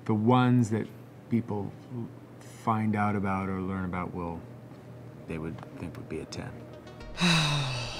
the ones that people find out about or learn about they would think would be a 10.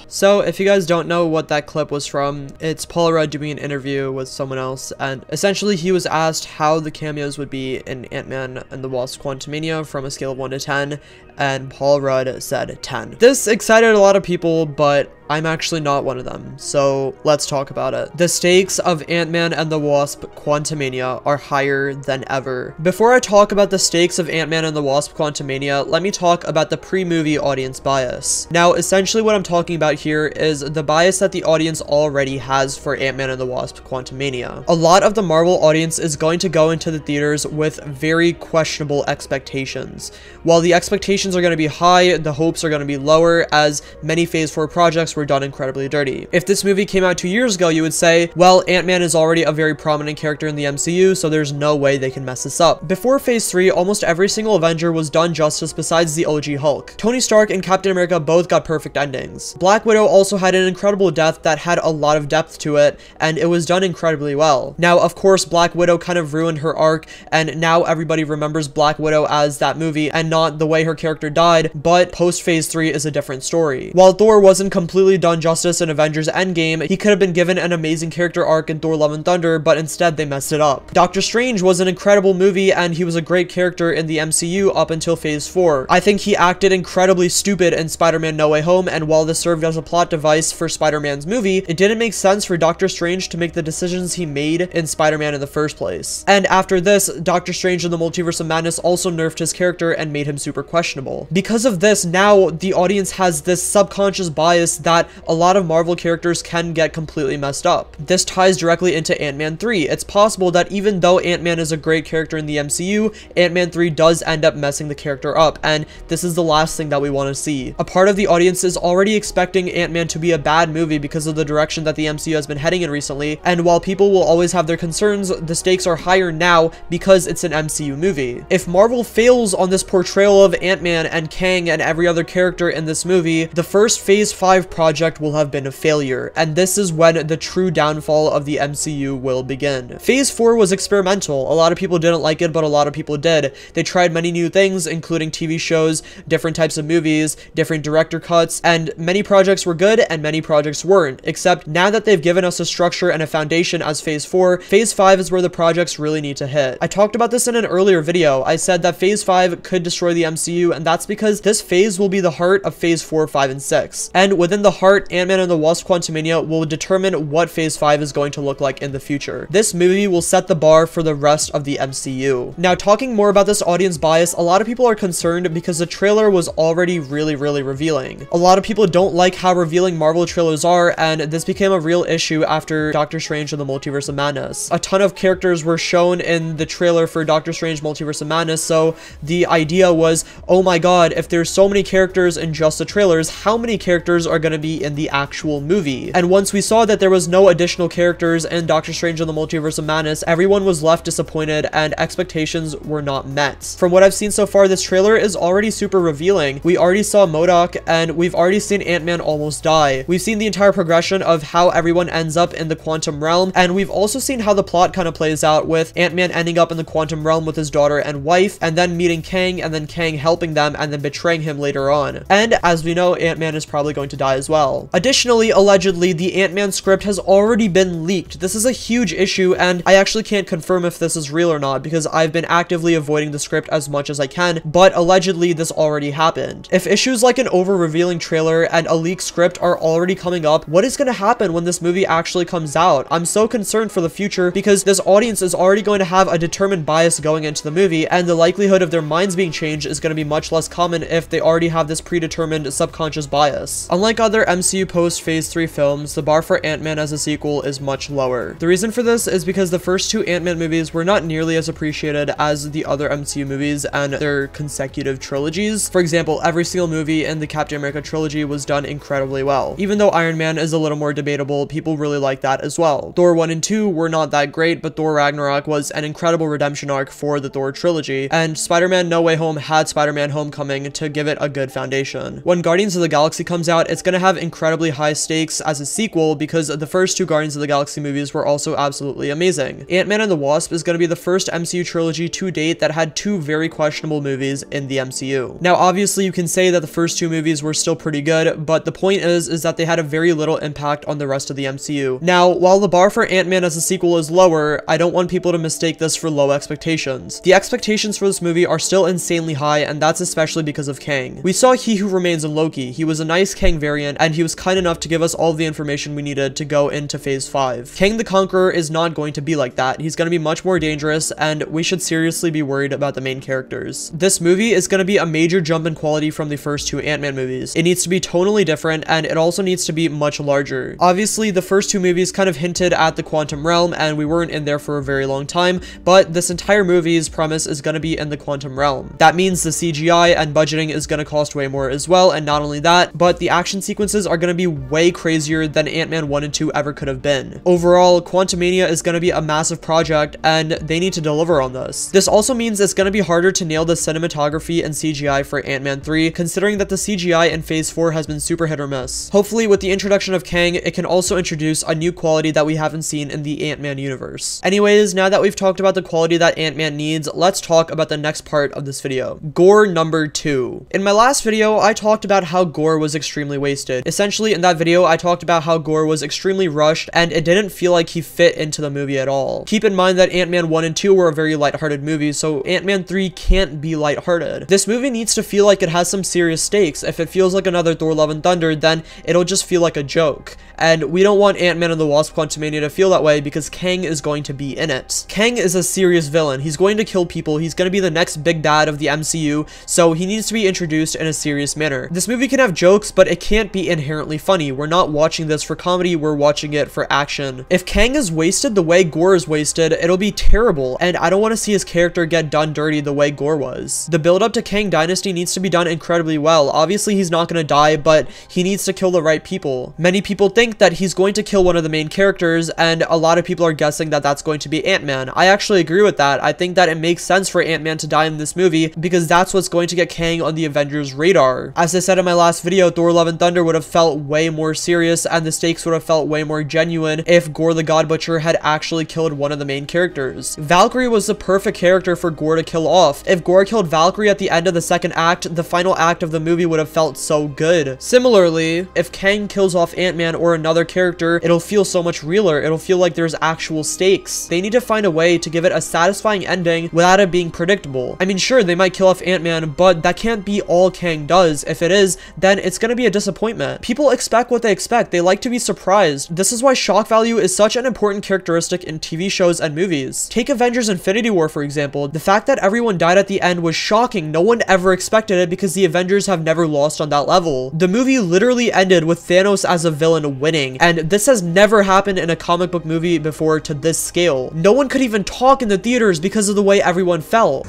So, if you guys don't know what that clip was from, it's Paul Rudd doing an interview with someone else, and essentially he was asked how the cameos would be in Ant-Man and the Wasp: Quantumania from a scale of 1 to 10, and Paul Rudd said 10. This excited a lot of people, but I'm actually not one of them, so let's talk about it. The stakes of Ant-Man and the Wasp: Quantumania are higher than ever. Before I talk about the stakes of Ant-Man and the Wasp: Quantumania, let me talk about the pre-movie audience bias. Now, essentially what I'm talking about here is the bias that the audience already has for Ant-Man and the Wasp: Quantumania. A lot of the Marvel audience is going to go into the theaters with very questionable expectations. While the expectations are going to be high, the hopes are going to be lower, as many Phase 4 projects were done incredibly dirty. If this movie came out 2 years ago, you would say, well, Ant-Man is already a very prominent character in the MCU, so there's no way they can mess this up. Before Phase 3, almost every single Avenger was done justice besides the OG Hulk. Tony Stark and Captain America both got perfect endings. Black Widow also had an incredible death that had a lot of depth to it, and it was done incredibly well. Now, of course, Black Widow kind of ruined her arc, and now everybody remembers Black Widow as that movie and not the way her character died, but post Phase 3 is a different story. While Thor wasn't completely done justice in Avengers Endgame, he could have been given an amazing character arc in Thor: Love and Thunder, but instead they messed it up. Doctor Strange was an incredible movie, and he was a great character in the MCU up until Phase 4. I think he acted incredibly stupid in Spider-Man: No Way Home, and while this served as a plot device for Spider-Man's movie, it didn't make sense for Doctor Strange to make the decisions he made in Spider-Man in the first place. And after this, Doctor Strange in the Multiverse of Madness also nerfed his character and made him super questionable. Because of this, now the audience has this subconscious bias that a lot of Marvel characters can get completely messed up. This ties directly into Ant-Man 3. It's possible that even though Ant-Man is a great character in the MCU, Ant-Man 3 does end up messing the character up, and this is the last thing that we want to see. A part of the audience is already expecting Ant-Man to be a bad movie because of the direction that the MCU has been heading in recently, and while people will always have their concerns, the stakes are higher now because it's an MCU movie. If Marvel fails on this portrayal of Ant-Man and Kang and every other character in this movie, the first Phase 5 project will have been a failure, and this is when the true downfall of the MCU will begin. Phase 4 was experimental. A lot of people didn't like it, but a lot of people did. They tried many new things, including TV shows, different types of movies, different director cuts, and many projects were good and many projects weren't, except now that they've given us a structure and a foundation as Phase 4, Phase 5 is where the projects really need to hit. I talked about this in an earlier video. I said that Phase 5 could destroy the MCU, and that's because this phase will be the heart of Phase 4, 5, and 6. And within the heart, Ant-Man and the Wasp: Quantumania will determine what Phase 5 is going to look like in the future. This movie will set the bar for the rest of the MCU. Now, talking more about this audience bias, a lot of people are concerned because the trailer was already really revealing. A lot of people don't like how revealing Marvel trailers are, and this became a real issue after Doctor Strange and the Multiverse of Madness. A ton of characters were shown in the trailer for Doctor Strange Multiverse of Madness, so the idea was, oh my god, if there's so many characters in just the trailers, how many characters are going to be in the actual movie? And once we saw that there was no additional characters in Doctor Strange and the Multiverse of Madness, everyone was left disappointed and expectations were not met. From what I've seen so far, this trailer is already super revealing. We already saw MODOK, and we've already seen Ant-Man almost die. We've seen the entire progression of how everyone ends up in the quantum realm, and we've also seen how the plot kind of plays out with Ant-Man ending up in the quantum realm with his daughter and wife, and then meeting Kang, and then Kang helping them, and then betraying him later on. And as we know, Ant-Man is probably going to die as well. Additionally, allegedly, the Ant-Man script has already been leaked. This is a huge issue, and I actually can't confirm if this is real or not because I've been actively avoiding the script as much as I can, but allegedly this already happened. If issues like an over-revealing trailer and a leaked script are already coming up, what is going to happen when this movie actually comes out? I'm so concerned for the future because this audience is already going to have a determined bias going into the movie, and the likelihood of their minds being changed is going to be much less common if they already have this predetermined subconscious bias. Unlike other MCU post-Phase 3 films, the bar for Ant-Man as a sequel is much lower. The reason for this is because the first two Ant-Man movies were not nearly as appreciated as the other MCU movies and their consecutive trilogies. For example, every single movie in the Captain America trilogy was done incredibly well. Even though Iron Man is a little more debatable, people really like that as well. Thor 1 and 2 were not that great, but Thor Ragnarok was an incredible redemption arc for the Thor trilogy, and Spider-Man: No Way Home had Spider-Man Homecoming to give it a good foundation. When Guardians of the Galaxy comes out, it's going to have incredibly high stakes as a sequel because the first two Guardians of the Galaxy movies were also absolutely amazing. Ant-Man and the Wasp is going to be the first MCU trilogy to date that had two very questionable movies in the MCU. Now, obviously, you can say that the first two movies were still pretty good, but the point is that they had a very little impact on the rest of the MCU. Now, while the bar for Ant-Man as a sequel is lower, I don't want people to mistake this for low expectations. The expectations for this movie are still insanely high, and that's especially because of Kang. We saw He Who Remains in Loki. He was a nice Kang variant, and he was kind enough to give us all of the information we needed to go into phase 5. Kang the Conqueror is not going to be like that. He's going to be much more dangerous, and we should seriously be worried about the main characters. This movie is going to be a major jump in quality from the first two Ant-Man movies. It needs to be tonally different, and it also needs to be much larger. Obviously, the first two movies kind of hinted at the quantum realm, and we weren't in there for a very long time, but this entire movie's premise is going to be in the quantum realm. That means the CGI and budgeting is going to cost way more as well, and not only that, but the action sequences are going to be way crazier than Ant-Man 1 and 2 ever could have been. Overall, Quantumania is going to be a massive project, and they need to deliver on this. This also means it's going to be harder to nail the cinematography and CGI for Ant-Man 3, considering that the CGI in phase 4 has been super hit or miss. Hopefully, with the introduction of Kang, it can also introduce a new quality that we haven't seen in the Ant-Man universe. Anyways, now that we've talked about the quality that Ant-Man needs, let's talk about the next part of this video. Gore number 2. In my last video, I talked about how Gore was extremely wasted. Essentially, in that video, I talked about how Gore was extremely rushed, and it didn't feel like he fit into the movie at all. Keep in mind that Ant-Man 1 and 2 were a very lighthearted movie, so Ant-Man 3 can't be lighthearted. This movie needs to feel like it has some serious stakes. If it feels like another Thor Love and Thunder, then it'll just feel like a joke. And we don't want Ant-Man and the Wasp Quantumania to feel that way because Kang is going to be in it. Kang is a serious villain. He's going to kill people. He's going to be the next big bad of the MCU, so he needs to be introduced in a serious manner. This movie can have jokes, but it can't be inherently funny. We're not watching this for comedy, we're watching it for action. If Kang is wasted the way Gore is wasted, it'll be terrible, and I don't want to see his character get done dirty the way Gore was. The build up to Kang Dynasty needs to be done incredibly well. Obviously, he's not going to die, but he needs to kill the right people. Many people think that he's going to kill one of the main characters, and a lot of people are guessing that that's going to be Ant-Man. I actually agree with that. I think that it makes sense for Ant-Man to die in this movie because that's what's going to get Kang on the Avengers radar. As I said in my last video, Thor Love and Thunder would have felt way more serious, and the stakes would have felt way more genuine if Gore the God Butcher had actually killed one of the main characters. Valkyrie was the perfect character for Gore to kill off. If Gore killed Valkyrie at the end of the second act, the final act of the movie would have felt so good. Similarly, if Kang kills off Ant-Man or another character, it'll feel so much realer. It'll feel like there's actual stakes. They need to find a way to give it a satisfying ending without it being predictable. I mean, sure, they might kill off Ant-Man, but that can't be all Kang does. If it is, then it's gonna be a disappointment. People expect what they expect. They like to be surprised. This is why shock value is such an important characteristic in TV shows and movies. Take Avengers Infinity War, for example. The fact that everyone died at the end was shocking. No one ever expected it because the Avengers have never lost on that level. The movie literally ended with Thanos as a villain winning, and this has never happened in a comic book movie before to this scale. No one could even talk in the theaters because of the way everyone felt.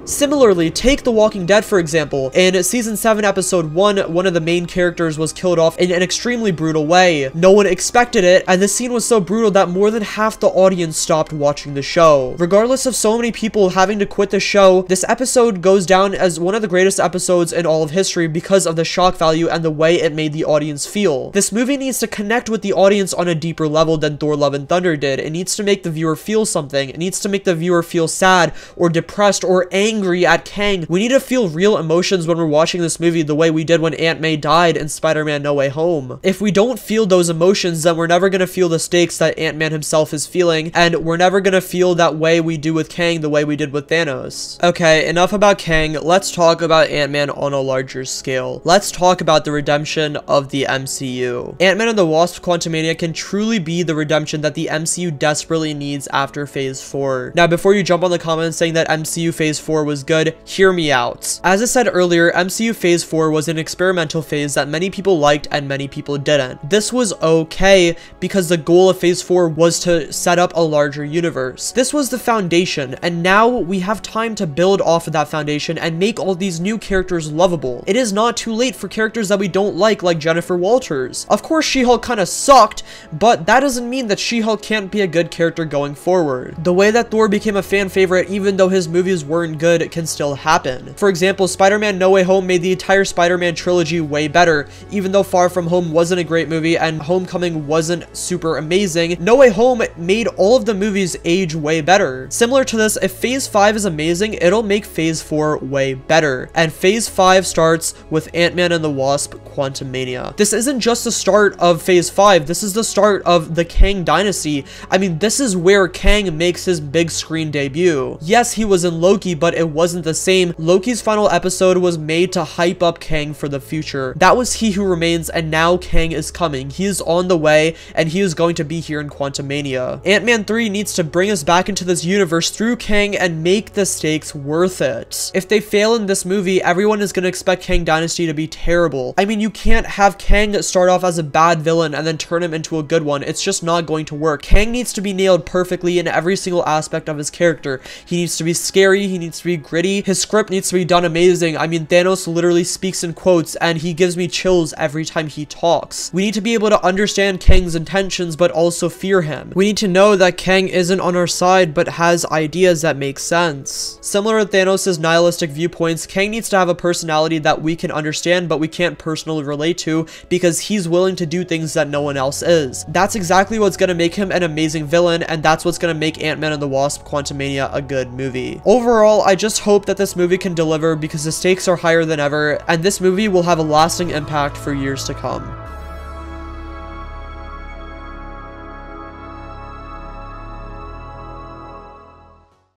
Similarly, take The Walking Dead, for example. In Season 7, Episode 1, one of the main characters was killed off in an extremely brutal way. No one expected it, and the scene was so brutal that more than half the audience stopped watching the show. Regardless of so many people having to quit the show, this episode goes down as one of the greatest episodes in all of history because of the shock value and the way it made the audience feel. This movie needs to connect with the audience on a deeper level than Thor Love and Thunder did. It needs to make the viewer feel something. It needs to make the viewer feel sad or depressed or angry at Kang. We need to feel real emotions when we're watching this movie the way we did when Aunt May died in Spider-Man No Way Home. If we don't feel those emotions, then we're never gonna feel the stakes that Ant-Man himself is feeling, and we're never gonna feel that way we do with Kang the way we did with Thanos. Okay, enough about Kang. Let's talk about Ant-Man on a larger scale. Let's talk about the redemption of the MCU. Ant-Man and the Wasp Quantumania can truly be the redemption that the MCU desperately needs after Phase 4. Now, before you jump on the comments saying that MCU Phase 4 was was good. Hear me out. As I said earlier, MCU Phase 4 was an experimental phase that many people liked and many people didn't. This was okay because the goal of Phase 4 was to set up a larger universe. This was the foundation, and now we have time to build off of that foundation and make all these new characters lovable. It is not too late for characters that we don't like Jennifer Walters. Of course, She-Hulk kind of sucked, but that doesn't mean that She-Hulk can't be a good character going forward. The way that Thor became a fan favorite, even though his movies weren't good, can still happen. For example, Spider-Man No Way Home made the entire Spider-Man trilogy way better. Even though Far From Home wasn't a great movie and Homecoming wasn't super amazing, No Way Home made all of the movies age way better. Similar to this, if Phase 5 is amazing, it'll make Phase 4 way better. And Phase 5 starts with Ant-Man and the Wasp: Quantumania. This isn't just the start of Phase 5, this is the start of the Kang Dynasty. I mean, this is where Kang makes his big screen debut. Yes, he was in Loki, but it wasn't the same. Loki's final episode was made to hype up Kang for the future. That was He Who Remains, and now Kang is coming. He is on the way, and he is going to be here in Quantumania. Ant-Man 3 needs to bring us back into this universe through Kang and make the stakes worth it. If they fail in this movie, everyone is going to expect Kang Dynasty to be terrible. I mean, you can't have Kang start off as a bad villain and then turn him into a good one. It's just not going to work. Kang needs to be nailed perfectly in every single aspect of his character. He needs to be scary, he needs to be gritty, his script needs to be done amazing. I mean, Thanos literally speaks in quotes and he gives me chills every time he talks. We need to be able to understand Kang's intentions but also fear him. We need to know that Kang isn't on our side but has ideas that make sense. Similar to Thanos' nihilistic viewpoints, Kang needs to have a personality that we can understand but we can't personally relate to because he's willing to do things that no one else is. That's exactly what's going to make him an amazing villain, and that's what's going to make Ant-Man and the Wasp: Quantumania a good movie. Overall, I just hope that this movie can deliver because the stakes are higher than ever, and this movie will have a lasting impact for years to come.